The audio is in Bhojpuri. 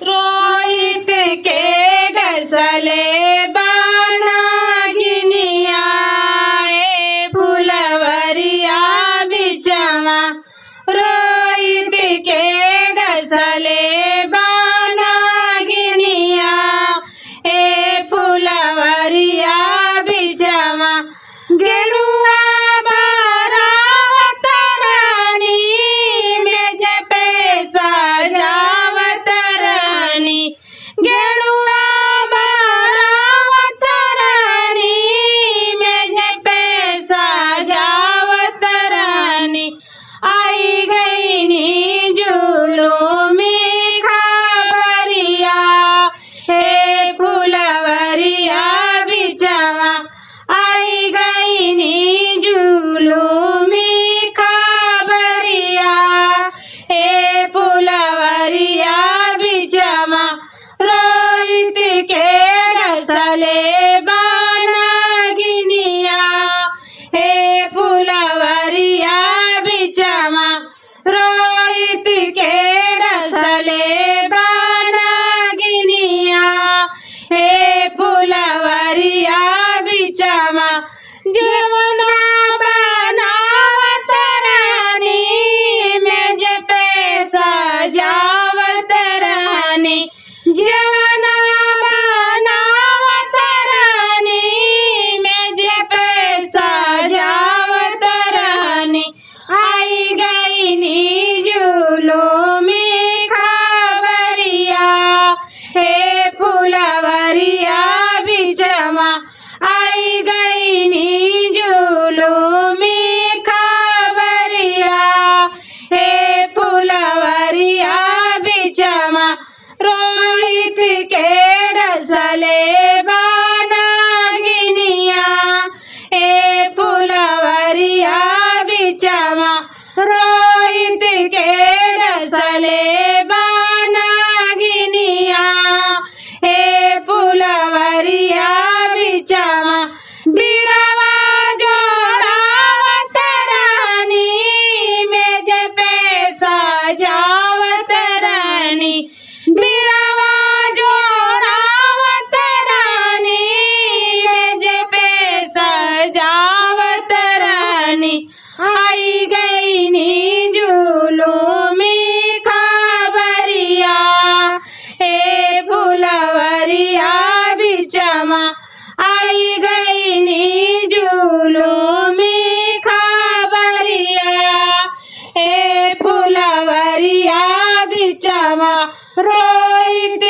रोहित के डसले बाना गिनिया ए फुलवरिया बिचवा रोहित के डसले बाना गिनिया ए फुलवरिया बिचवा गेरुआ बारावत रानी मेज पे सजावत रानी गेरुआ बारावत रानी मेज पे सजावत रानी आई गई नी जुलूमी खबरिया हे फुलवरिया बिचवा आई गई नी जुलूमी खबरिया हे फुलवरिया बिचवा रोहित के डसले बाना गिनिया हे फुलवरिया बिचवा रोहित के डसले बाना गिनिया हे फुलवरिया बिचवा जमुना बनावत रानी मेज पे सजावत रानी जमुना बनावत रानी मेज पे सजावत रानी आई गई नी जुलूमी खबरिया हे फुलवरिया बिचवा आई गई नी जुलूमी खबरिया हे फुलवरिया बिचवा रोहित के डसले बाना गिनिया हे फुलवरिया बिचवा रोहित के डसले बाना गिनिया हे फुलवरिया बिचवा बिड़वा जोड़ावत रानी मेज पे सजावत रानी बिड़वा जोड़ावत रानी मेज पे सजावत रानी आई गई नी जुलूमी खबरिया हे फुलवरिया बिचवा आई गई नी जुलूमी खबरिया हे फुलवरिया बिचवा रोहित